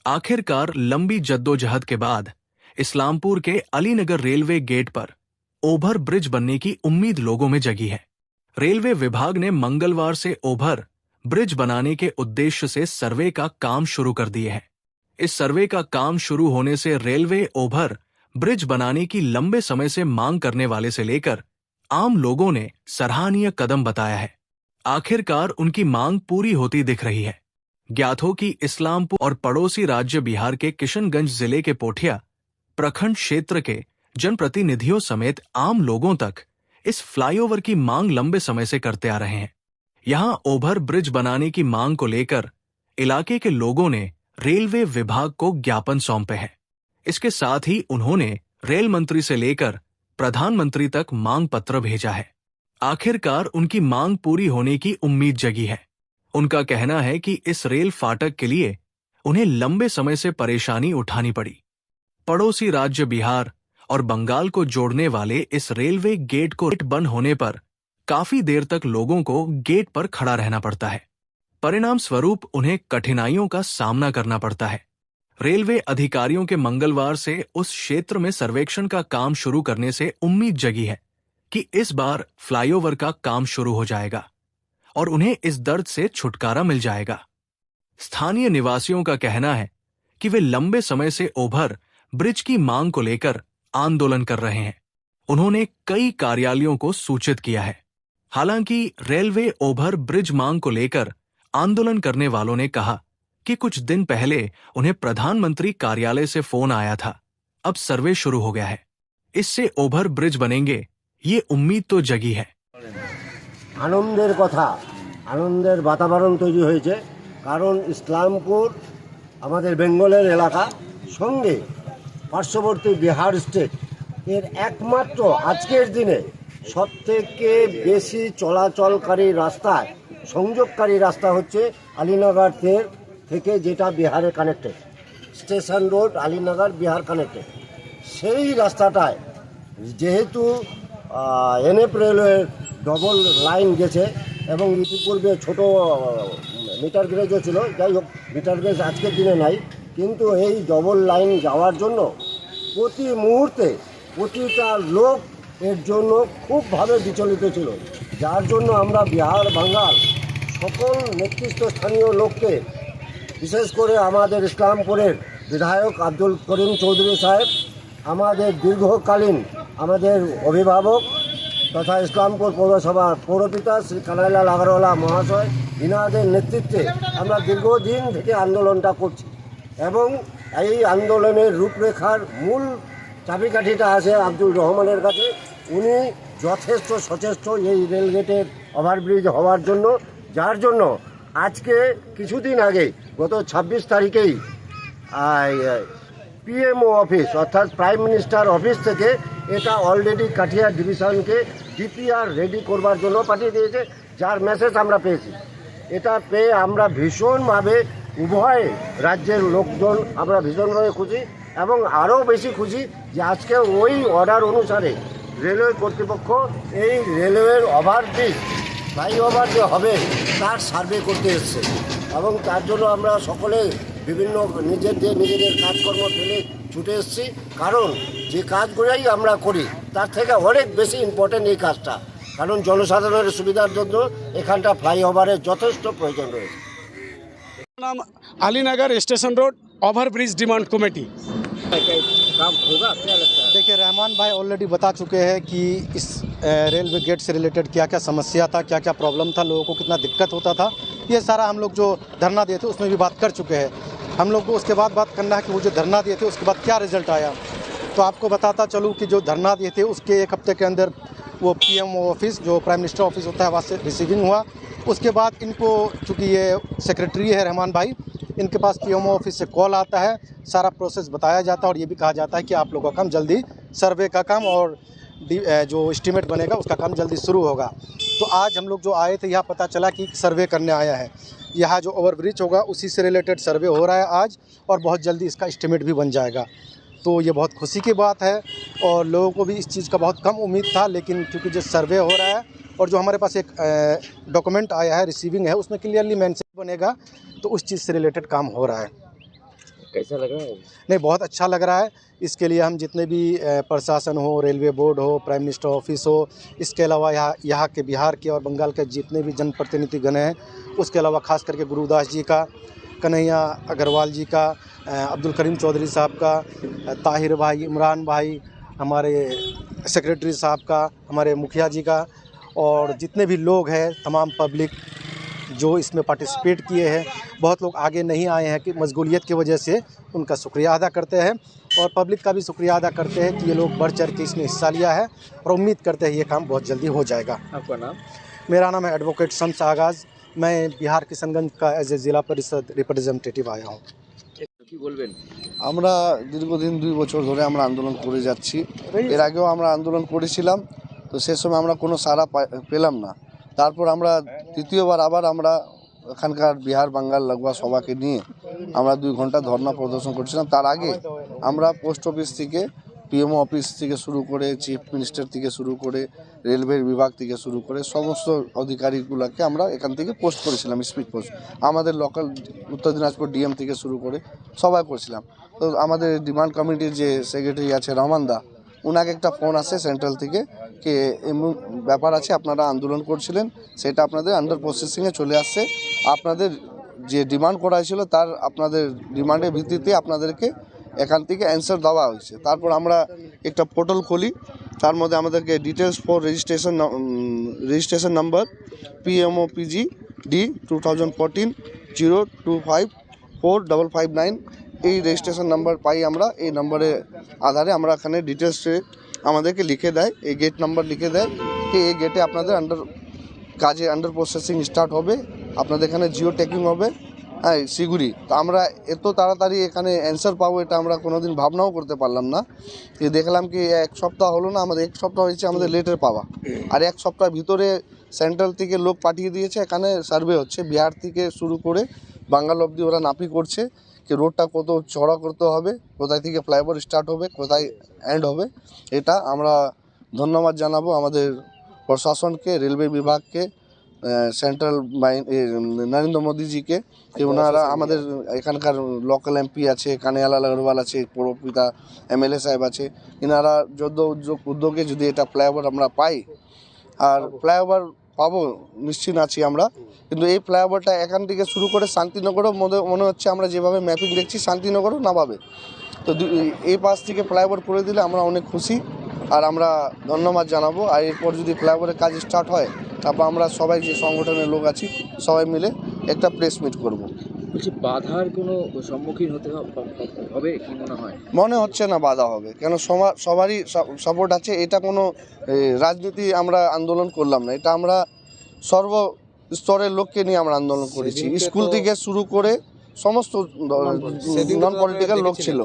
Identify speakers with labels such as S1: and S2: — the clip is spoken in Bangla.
S1: आखिरकार लंबी जद्दोजहद के बाद इस्लामपुर के अलीनगर रेलवे गेट पर ओभर ब्रिज बनने की उम्मीद लोगों में जगी है। रेलवे विभाग ने मंगलवार से ओभर ब्रिज बनाने के उद्देश्य से सर्वे का काम शुरू कर दिए है। इस सर्वे का काम शुरू होने से रेलवे ओभर ब्रिज बनाने की लंबे समय से मांग करने वाले से लेकर आम लोगों ने सराहनीय कदम बताया है। आखिरकार उनकी मांग पूरी होती दिख रही है। ज्ञात हो कि इस्लामपुर और पड़ोसी राज्य बिहार के किशनगंज जिले के पोठिया प्रखंड क्षेत्र के जनप्रतिनिधियों समेत आम लोगों तक इस फ्लाईओवर की मांग लंबे समय से करते आ रहे हैं। यहां ओभर ब्रिज बनाने की मांग को लेकर इलाके के लोगों ने रेलवे विभाग को ज्ञापन सौंपे हैं। इसके साथ ही उन्होंने रेल मंत्री से लेकर प्रधानमंत्री तक मांग पत्र भेजा है। आखिरकार उनकी मांग पूरी होने की उम्मीद जगी है। उनका कहना है कि इस रेल फाटक के लिए उन्हें लंबे समय से परेशानी उठानी पड़ी। पड़ोसी राज्य बिहार और बंगाल को जोड़ने वाले इस रेलवे गेट को बंद होने पर काफी देर तक लोगों को गेट पर खड़ा रहना पड़ता है। परिणाम स्वरूप उन्हें कठिनाइयों का सामना करना पड़ता है। रेलवे अधिकारियों के मंगलवार से उस क्षेत्र में सर्वेक्षण का काम शुरू करने से उम्मीद जगी है कि इस बार फ्लाईओवर का काम शुरू हो जाएगा और उन्हें इस दर्द से छुटकारा मिल जाएगा। स्थानीय निवासियों का कहना है कि वे लंबे समय से ओभर ब्रिज की मांग को लेकर आंदोलन कर रहे हैं। उन्होंने कई कार्यालयों को सूचित किया है। हालांकि रेलवे ओभर ब्रिज मांग को लेकर आंदोलन करने वालों ने कहा कि कुछ दिन पहले उन्हें प्रधानमंत्री कार्यालय से फोन आया था। अब सर्वे शुरू हो गया है। इससे ओभर ब्रिज बनेंगे, ये उम्मीद तो जगी है।
S2: आनंदेर कथा आनंदेर वातावरण तैरी হয়েছে কারণ ইসলামপুর আমাদের বেঙ্গলের এলাকা সঙ্গে পার্শ্ববর্তী বিহার স্টেট এর একমাত্র আজকের দিনে সবথেকে বেশি চলাচলকারী রাস্তা সংযোগকারী রাস্তা হচ্ছে আলীনগর থেকে যেটা বিহারে connected station road Alinagar Bihar connected সেই রাস্তাটায় যেহেতু এনএফ রেলওয়ের ডবল লাইন গেছে এবং ইতিপূর্বে ছোটো মিটার গেজও ছিল, যাই হোক মিটার গেজ আজকের দিনে নাই, কিন্তু এই ডবল লাইন যাওয়ার জন্য প্রতি মুহূর্তে প্রতিটা লোক এর জন্য খুবভাবে বিচলিত ছিল, যার জন্য আমরা বিহার বাঙ্গাল সকল নেতৃত্বস্থানীয় লোককে বিশেষ করে আমাদের ইসলামপুরের বিধায়ক আব্দুল করিম চৌধুরী সাহেব, আমাদের দীর্ঘকালীন আমাদের অভিভাবক তথা ইসলামপুর পৌরসভার পৌরপিতা শ্রী কানাইলাল আগরওয়ালা মহাশয়, ইনাদের নেতৃত্বে আমরা দীর্ঘদিন থেকে আন্দোলনটা করছি এবং এই আন্দোলনের রূপরেখার মূল চাবিকাঠিটা আছে আব্দুল রহমানের কাছে। উনি যথেষ্ট সচেষ্ট এই রেলগেটের ওভারব্রিজ হওয়ার জন্য, যার জন্য আজকে কিছুদিন আগে গত 26 তারিখেই পিএমও অফিস অর্থাৎ প্রাইম মিনিস্টার অফিস থেকে এটা অলরেডি কাঠিয়ার ডিভিশনকে ডিপিআর রেডি করবার জন্য পাঠিয়ে দিয়েছে, যার মেসেজ আমরা পেয়েছি। এটা পেয়ে আমরা ভীষণভাবে উভয় রাজ্যের লোকজন আমরা ভীষণভাবে খুশি এবং আরও বেশি খুশি যে আজকে ওই অর্ডার অনুসারে রেলওয়ে কর্তৃপক্ষ এই রেলওয়ের ওভারব্রিজ ফ্লাইওভার যে হবে তার সার্ভে করতে এসছে এবং তার জন্য আমরা সকলে বিভিন্ন নিজেদের কাজকর্ম ফেলে ছুটে এসেছি, কারণ যে কাজগুলোই আমরা করি তার থেকে অনেক বেশি ইম্পর্টেন্ট এই কাজটা, কারণ জনসাধারণের সুবিধার জন্য এখানটা ফ্লাইওভারের যথেষ্ট প্রয়োজন রয়েছে।
S3: नाम Alinagar station road over bridge demand committee.
S2: काम होगा क्या लगता है?
S4: देखिए, रहमान भाई ऑलरेडी बता चुके हैं कि इस रेलवे गेट से रिलेटेड क्या क्या समस्या था, क्या क्या प्रॉब्लम था, लोगों को कितना दिक्कत होता था, ये सारा हम लोग जो धरना दिए थे उसमें भी बात कर चुके हैं। हम लोग को उसके बाद बात करना है कि वो जो धरना दिए थे उसके बाद क्या रिजल्ट आया। तो आपको बताता चलूँ कि जो धरना दिए थे उसके एक हफ्ते के अंदर वो पीएमओ ऑफिस जो प्राइम मिनिस्टर ऑफिस होता है वहाँ से रिसीविंग हुआ। उसके बाद इनको, चूँकि ये सेक्रेटरी है रहमान भाई, इनके पास पीएमओ ऑफिस से कॉल आता है, सारा प्रोसेस बताया जाता है और ये भी कहा जाता है कि आप लोगों का काम जल्दी सर्वे का काम और जो एस्टीमेट बनेगा उसका काम जल्दी शुरू होगा। तो आज हम लोग जो आए थे यहाँ पता चला कि सर्वे करने आया है। यहाँ जो ओवरब्रिज होगा उसी से रिलेटेड सर्वे हो रहा है आज और बहुत जल्दी इसका एस्टीमेट भी बन जाएगा। तो ये बहुत खुशी की बात है और लोगों को भी इस चीज़ का बहुत कम उम्मीद था, लेकिन क्योंकि जो सर्वे हो रहा है और जो हमारे पास एक डॉक्यूमेंट आया है रिसीविंग है उसमें क्लियरली मेंशन बनेगा, तो उस चीज़ से रिलेटेड काम हो रहा है।
S5: कैसा लग रहा है?
S4: नहीं, बहुत अच्छा लग रहा है। इसके लिए हम जितने भी प्रशासन हो, रेलवे बोर्ड हो, प्राइम मिनिस्टर ऑफिस हो, इसके अलावा यहाँ के बिहार के और बंगाल के जितने भी जनप्रतिनिधिगण हैं, उसके अलावा खास करके गुरुदास जी का, कन्हैया अग्रवाल जी का, अब्दुल करीम चौधरी साहब का, ताहिर भाई, इमरान भाई, हमारे सेक्रेटरी साहब का, हमारे मुखिया जी का, और जितने भी लोग हैं, तमाम पब्लिक जो इसमें पार्टिसिपेट किए हैं। बहुत लोग आगे नहीं आए हैं कि मशगूलियत की वजह से, उनका शुक्रिया अदा करते हैं और पब्लिक का भी शुक्रिया अदा करते हैं कि ये लोग बढ़ चढ़ के इसमें हिस्सा लिया है और उम्मीद करते हैं ये काम बहुत जल्दी हो जाएगा।
S5: आपका नाम?
S4: मेरा नाम है एडवोकेट शम्स आगाज़। मैं बिहार किशनगंज का एज ए जिला परिषद रिप्रेजेंटेटिव आया हूँ।
S5: কি বলবেন?
S6: আমরা দীর্ঘদিন 2 বছর ধরে আমরা আন্দোলন করে যাচ্ছি। এর আগেও আমরা আন্দোলন করেছিলাম, তো সে সময় আমরা কোনো সাড়া পেলাম না। তারপর আমরা তৃতীয়বার আবার আমরা এখানকার বিহার বাঙ্গাল লাগোয়া সবাইকে নিয়ে আমরা 2 ঘন্টা ধর্ণা প্রদর্শন করছিলাম। তার আগে আমরা পোস্ট অফিস থেকে, পিএমও অফিস থেকে শুরু করে, চিফ মিনিস্টার থেকে শুরু করে, রেলওয়ের বিভাগ থেকে শুরু করে সমস্ত অধিকারীগুলোকে আমরা এখান থেকে পোস্ট করেছিলাম, স্পিড পোস্ট। আমাদের লোকাল উত্তর দিনাজপুর ডিএম থেকে শুরু করে সবাই করেছিলাম। তো আমাদের ডিমান্ড কমিটির যে সেক্রেটারি আছে রহমান দা, ওনাকে একটা ফোন আসে সেন্ট্রাল থেকে যে এমন ব্যাপার আছে, আপনারা আন্দোলন করছিলেন, সেটা আপনাদের আন্ডার প্রসেসিংয়ে চলে আসছে। আপনাদের যে ডিমান্ড করা হয়েছিল তার আপনাদের ডিমান্ডের ভিত্তিতে আপনাদেরকে এখান থেকে অ্যান্সার দেওয়া হয়েছে। তারপর আমরা একটা পোর্টাল খুলি, তার মধ্যে আমাদেরকে details for registration number PMOPG D 2014-0254559 এই রেজিস্ট্রেশন নাম্বার পাই আমরা। এই নাম্বারের আধারে আমরা এখানে ডিটেলসে আমাদেরকে লিখে দেয়, এই গেট নাম্বার লিখে দেয় যে এই গেটে আপনাদের আন্ডার প্রসেসিং স্টার্ট হবে, আপনাদের এখানে জিও ট্যাগিং হবে, হ্যাঁ শিগুড়ি। তো আমরা এত তাড়াতাড়ি এখানে অ্যান্সার পাবো এটা আমরা কোনোদিন ভাবনাও করতে পারলাম না। দেখলাম কি 1 সপ্তাহ হলো না, আমাদের 1 সপ্তাহ হয়েছে আমাদের লেটার পাওয়া, আর 1 সপ্তাহের ভিতরে সেন্ট্রাল থেকে লোক পাঠিয়ে দিয়েছে, এখানে সার্ভে হচ্ছে। বিহার থেকে শুরু করে বাঙ্গাল অবধি ওরা নাপি করছে কি রোডটা কত চড়া করতে হবে, কোথায় থেকে ফ্লাইওভার স্টার্ট হবে, কোথায় এন্ড হবে। এটা আমরা ধন্যবাদ জানাবো আমাদের প্রশাসনকে, রেলওয়ে বিভাগকে, সেন্ট্রাল নরেন্দ্র মোদীজিকে, যে ওনারা আমাদের এখানকার লোকাল এমপি আছে, কানাইয়ালাল আগরওয়াল আছে, পৌরপিতা MLA সাহেব আছে, এনারা উদ্যোগে যদি এটা ফ্লাইওভার আমরা পাই, আর ফ্লাইওভার পাবো নিশ্চিত আছি আমরা। কিন্তু এই ফ্লাইওভারটা এখান থেকে শুরু করে শান্তিনগরও মনে হচ্ছে আমরা যেভাবে ম্যাপিং দেখছি শান্তিনগরও না পাবে। তো এই পাশ থেকে ফ্লাইওভার করে দিলে আমরা অনেক খুশি আর আমরা ধন্যবাদ জানাবো। আর এরপর যদি ফ্লাইওভারের কাজ স্টার্ট হয়, তারপর আমরা সবাই যে সংগঠনের লোক আছি সবাই মিলে একটা প্রেস মিট করব।
S5: বলছি বাধার কোনো সম্মুখীন হতে হবে কি মনে হয়?
S6: মনে হচ্ছে না বাধা হবে, কেন সবারই সাপোর্ট আছে। এটা কোনো রাজনীতি আমরা আন্দোলন করলাম না, এটা আমরা সর্বস্তরের লোককে নিয়ে আমরা আন্দোলন করেছি। স্কুল থেকে শুরু করে সমস্ত নন পলিটিক্যাল লোক ছিল।